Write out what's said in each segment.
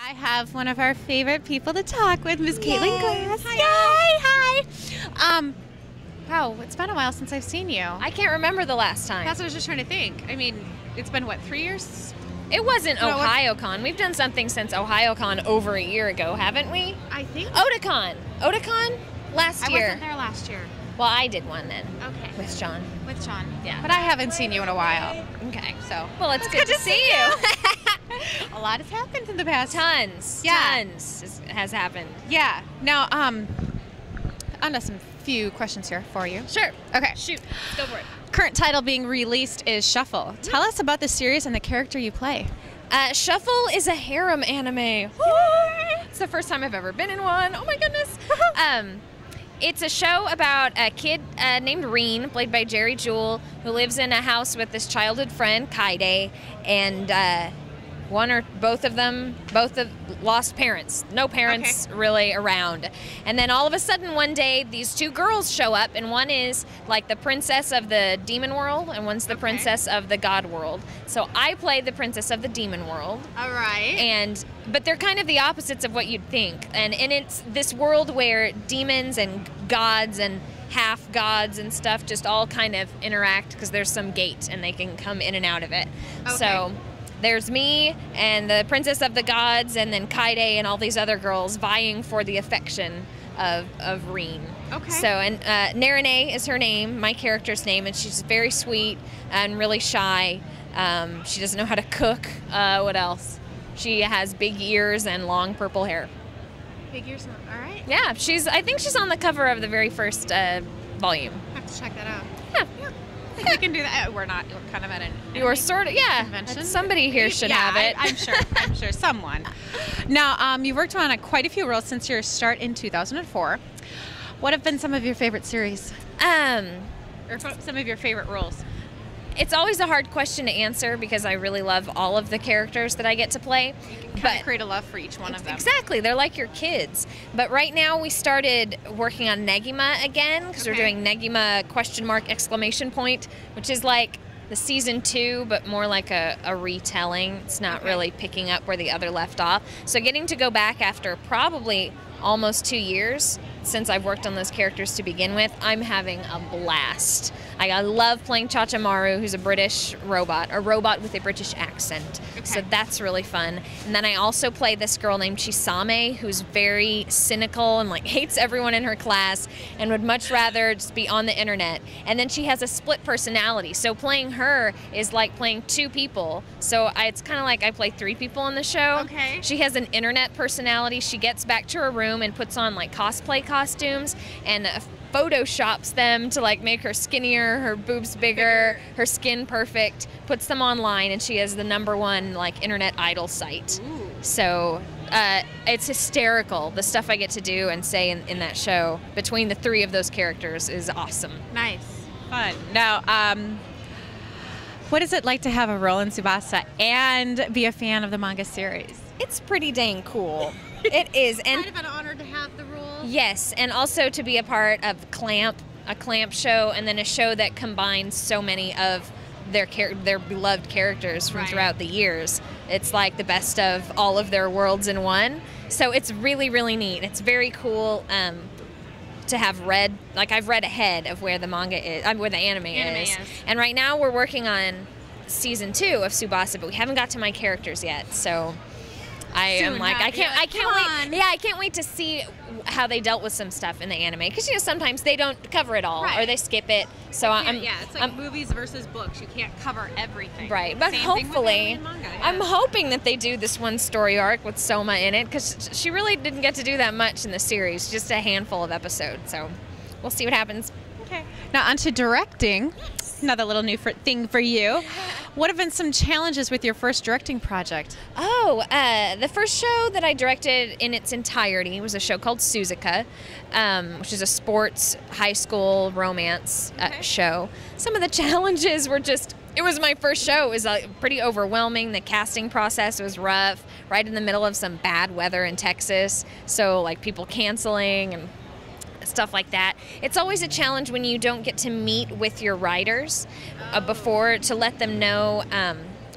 I have one of our favorite people to talk with, Miss Caitlin Glass. Hi. Yay! Hi. Wow, it's been a while since I've seen you. I can't remember the last time. That's what I was just trying to think. I mean, it's been, what, 3 years? It wasn't OhioCon. We've done something since OhioCon over a year ago, haven't we? I think. Otakon. Otakon? Last year. I wasn't there last year. Well, I did one then. Okay. With John. With John. Yeah. But I haven't seen you in a while. Okay. So. Well, it's good to see you. A lot has happened in the past. Tons. Yeah. Tons has happened. Yeah. Now, on to some few questions here for you. Sure. Okay. Shoot. Go for it. Current title being released is Shuffle. Tell us about the series and the character you play. Shuffle is a harem anime. It's the first time I've ever been in one. Oh my goodness. It's a show about a kid named Reen, played by Jerry Jewell, who lives in a house with this childhood friend, Kaide, and one or both of them, lost parents. No parents really around. And then all of a sudden one day, these two girls show up, and one is like the princess of the demon world, and one's the princess of the god world. So I play the princess of the demon world. All right. But they're kind of the opposites of what you'd think. And it's this world where demons and gods and half gods and stuff just all kind of interact because there's some gate and they can come in and out of it. Okay. So there's me and the princess of the gods, and then Kaide and all these other girls vying for the affection of Reen. Okay. So, and Narine is her name, my character's name, and she's very sweet and really shy. She doesn't know how to cook. What else? She has big ears and long purple hair. Big ears, all right. Yeah, I think she's on the cover of the very first volume. I have to check that out. Yeah. I think we can do that. We're kind of at an You were sort of, yeah. convention. Somebody here should have it. I'm sure someone. Now, you worked on quite a few roles since your start in 2004. What have been some of your favorite series? Or some of your favorite roles? It's always a hard question to answer because I really love all of the characters that I get to play. You kind of create a love for each one of them. Exactly. They're like your kids. But right now we started working on Negima again because we're doing Negima ? Which is like the season 2, but more like a retelling. It's not really picking up where the other left off. So getting to go back after probably almost 2 years since I've worked on those characters to begin with, I'm having a blast. I love playing Chachamaru, who's a British robot, a robot with a British accent. So that's really fun. And then I also play this girl named Chisame, who's very cynical and like hates everyone in her class and would much rather just be on the internet. And then she has a split personality. So playing her is like playing 2 people. So it's kind of like I play 3 people on the show. Okay. She has an internet personality. She gets back to her room and puts on like cosplay costumes and photoshops them to like make her skinnier, her boobs bigger, her skin perfect, puts them online, and she has the #1 like internet idol site. Ooh. So it's hysterical. The stuff I get to do and say in that show between the 3 of those characters is awesome. Nice. Fun. Now, what is it like to have a role in Tsubasa and be a fan of the manga series? It's pretty dang cool. It is. And kind of an honor to have the role. Yes, and also to be a part of a Clamp show, and then a show that combines so many of their beloved characters from throughout the years. It's like the best of all of their worlds in one. So it's really, really neat. It's very cool to have read, like I've read ahead of where the manga is, where the anime is. And right now we're working on season 2 of Tsubasa, but we haven't got to my characters yet. So I can't wait to see how they dealt with some stuff in the anime, because sometimes they don't cover it all or they skip it. So it's like movies versus books. You can't cover everything. Right, but hopefully, I'm hoping that they do this one story arc with Soma in it, because she really didn't get to do that much in the series, just a handful of episodes. So we'll see what happens. Okay. Now on to directing. Another little new thing for you. What have been some challenges with your first directing project? Oh, the first show that I directed in its entirety was a show called Suzuka, which is a sports high school romance show. Some of the challenges were just, it was my first show. It was pretty overwhelming. The casting process was rough, right in the middle of some bad weather in Texas. So like people canceling and stuff like that. It's always a challenge when you don't get to meet with your writers before to let them know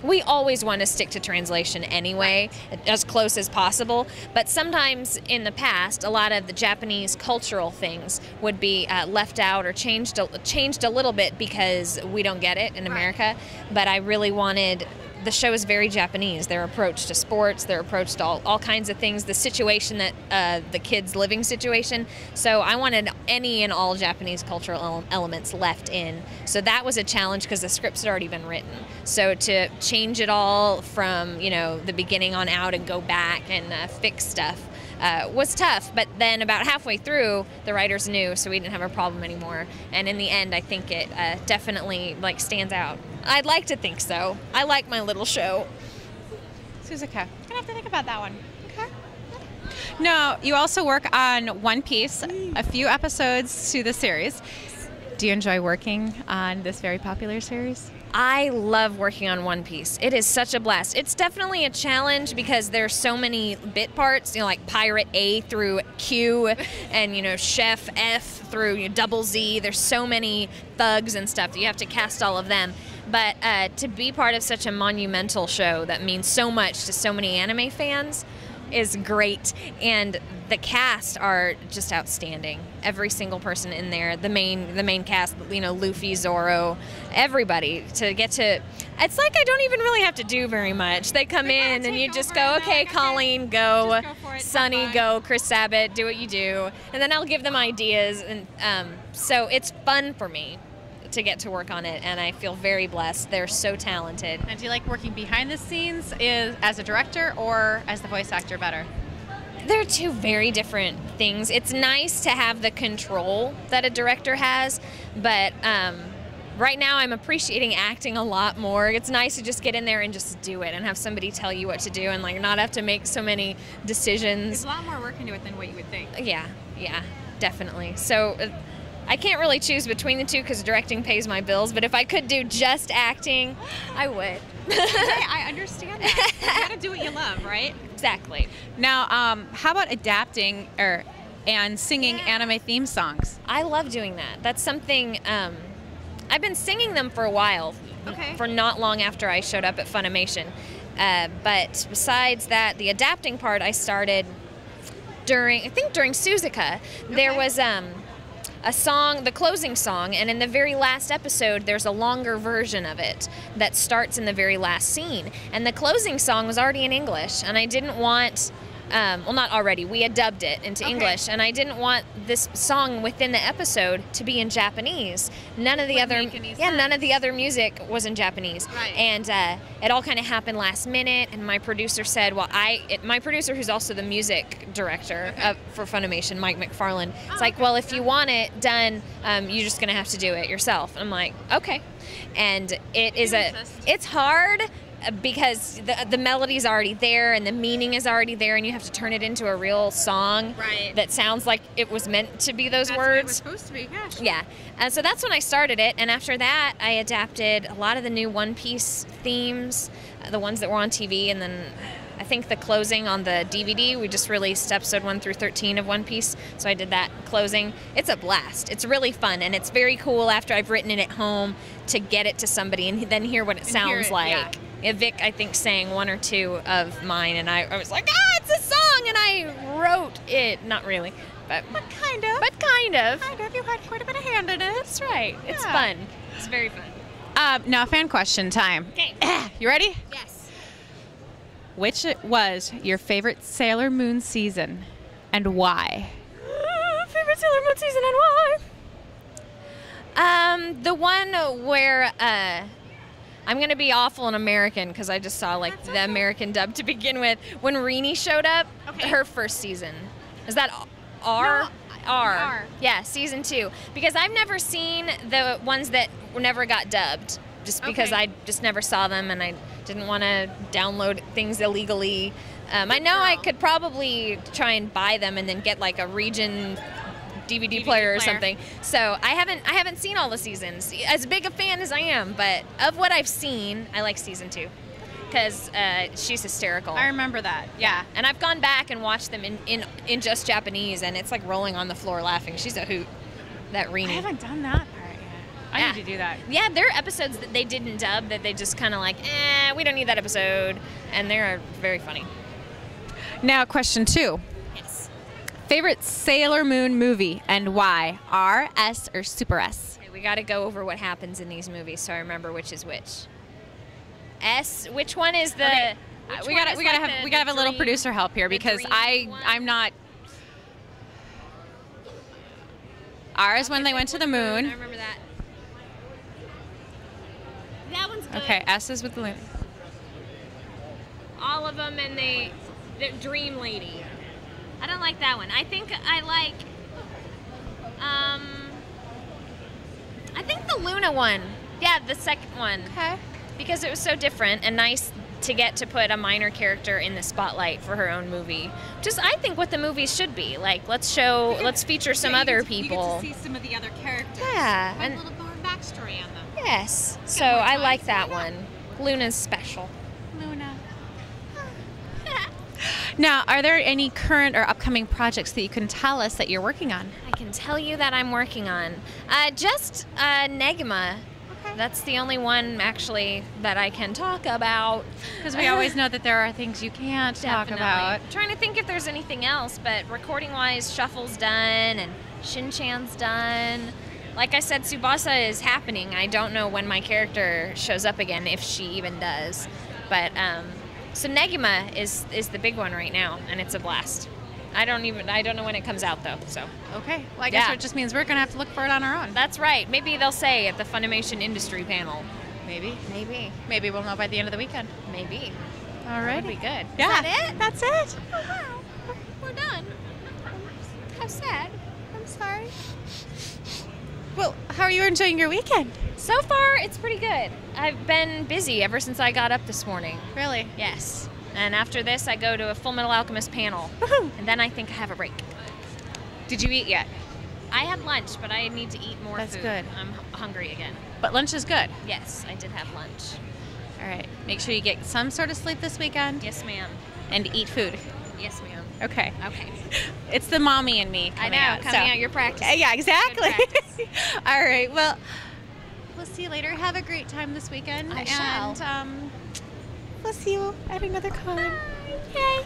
we always want to stick to translation anyway, as close as possible. But sometimes in the past, a lot of the Japanese cultural things would be left out or changed a little bit because we don't get it in America. But I really wanted. The show is very Japanese. Their approach to sports, their approach to all kinds of things, the situation that the kids' living situation. So I wanted any and all Japanese cultural elements left in. So that was a challenge because the scripts had already been written. So to change it all from, you know, the beginning on out and go back and fix stuff was tough. But then about halfway through, the writers knew, so we didn't have a problem anymore. And in the end, I think it definitely like stands out. I'd like to think so. I like my little show. Suzuka, gonna have to think about that one. Okay. No, you also work on One Piece, a few episodes to the series. Do you enjoy working on this very popular series? I love working on One Piece. It is such a blast. It's definitely a challenge because there's so many bit parts, you know, like Pirate A through Q and, you know, Chef F through Double Z. There's so many thugs and stuff that you have to cast all of them. But to be part of such a monumental show that means so much to so many anime fans is great. And the cast are just outstanding. Every single person in there, the main cast, you know, Luffy, Zoro, everybody, to get to, it's like I don't even really have to do very much. They come in and you just go, okay, Colleen, go, Sunny, go, Chris Sabat, do what you do. And then I'll give them ideas. And so it's fun for me to get to work on it, and I feel very blessed. They're so talented. And do you like working behind the scenes as a director or as the voice actor better? They're two very different things. It's nice to have the control that a director has, but right now I'm appreciating acting a lot more. It's nice to just get in there and just do it and have somebody tell you what to do and like not have to make so many decisions. There's a lot more work into it than what you would think. Yeah, definitely. So I can't really choose between the two because directing pays my bills, but if I could do just acting, I would. Hey, I understand that. You gotta do what you love, right? Exactly. Now, how about adapting and singing anime theme songs? I love doing that. That's something, I've been singing them for a while, for not long after I showed up at Funimation. But besides that, the adapting part I started during Suzuka. There was a song, the closing song, and in the very last episode there's a longer version of it that starts in the very last scene. And the closing song was already in English, and I didn't want, well, not already, we had dubbed it into English, and I didn't want this song within the episode to be in Japanese. None of the other music was in Japanese. Right. And it all kind of happened last minute, and my producer said, well, my producer, who's also the music director for Funimation, Mike McFarland, it's like, well, if you want it done, you're just gonna have to do it yourself. And I'm like, okay. And it's hard because the melody's already there and the meaning is already there, and you have to turn it into a real song that sounds like it was meant to be those words. It was supposed to be, gosh. Yeah. And so that's when I started it, and after that I adapted a lot of the new One Piece themes, the ones that were on TV, and then I think the closing on the DVD, we just released episode 1 through 13 of One Piece, so I did that closing. It's a blast. It's really fun, and it's very cool after I've written it at home to get it to somebody and then hear what it sounds like. Yeah. Vic, I think, sang 1 or 2 of mine, and I was like, it's a song, and I wrote it. Not really, but kind of. But kind of. Kind of. You had quite a bit of hand in it. That's right. Yeah. It's fun. It's very fun. Now, fan question time. Okay. You ready? Yes. Which was your favorite Sailor Moon season, and why? Favorite Sailor Moon season and why? The one where I'm going to be awful in American because I just saw like the American dub to begin with. When Rini showed up, her first season. Is that R? No, R. Yeah, season 2. Because I've never seen the ones that never got dubbed. Just because I just never saw them and I didn't want to download things illegally. I know I could probably try and buy them and then get like a region DVD player or something. So I haven't seen all the seasons. As big a fan as I am, but of what I've seen, I like season 2 because she's hysterical. I remember that. Yeah. And I've gone back and watched them in just Japanese, and it's like rolling on the floor laughing. She's a hoot. That Rini. I haven't done that part I need to do that. Yeah, there are episodes that they didn't dub that they just kind of like, we don't need that episode. And they're very funny. Now, question 2. Yes. Favorite Sailor Moon movie and why? R, S, or Super S? Okay, we got to go over what happens in these movies so I remember which is which. S, which one is the... Okay. which We one gotta is we gotta like have the we gotta have a little dream- producer help here the because dream one? I'm not. R is when they went to the I moon. remember that. That one's good. Okay, S is with the moon. All of them and the Dream Lady. I don't like that one. I think I like I think the Luna one. Yeah, the second one. Okay. Because it was so different and nice to get to put a minor character in the spotlight for her own movie. Just I think what the movies should be. Like let's feature some other people. You get to see some of the other characters. Yeah, Have and a little more backstory on them. yes. So more I time, like so that yeah. one. Luna's special. Luna. Now, are there any current or upcoming projects that you can tell us that you're working on? I can tell you that I'm working on just Negima. Okay. That's the only one actually that I can talk about. Because we always know that there are things you can't talk Definitely. about. Trying to think if there's anything else, but recording-wise, Shuffle's done and Shin-Chan's done. Like I said, Tsubasa is happening. I don't know when my character shows up again, if she even does. But so Negima is the big one right now, and it's a blast. I don't know when it comes out though. So Okay. Well, I guess Yeah. it just means we're gonna have to look for it on our own. that's right. Maybe they'll say at the Funimation Industry panel. Maybe. Maybe. Maybe we'll know by the end of the weekend. Maybe. All That right. would be good. Yeah. Is that it? That's it. Oh, wow. We're done. How sad. I'm sorry. Well, how are you enjoying your weekend? So far, it's pretty good. I've been busy ever since I got up this morning. Really? Yes. And after this, I go to a Full Metal Alchemist panel. Woohoo! And then I think I have a break. Did you eat yet? I had lunch, but I need to eat more That's food. good. I'm hungry again. But lunch is good. Yes, I did have lunch. All right. Make sure you get some sort of sleep this weekend Yes, ma'am. and eat food. Yes, ma'am. Okay. Okay. It's the mommy and me I coming know. out. Coming so. out, you're practicing. Yeah, exactly. Good practice. All right. Well, we'll see you later. Have a great time this weekend. I shall. And we'll see you at another con. Yay.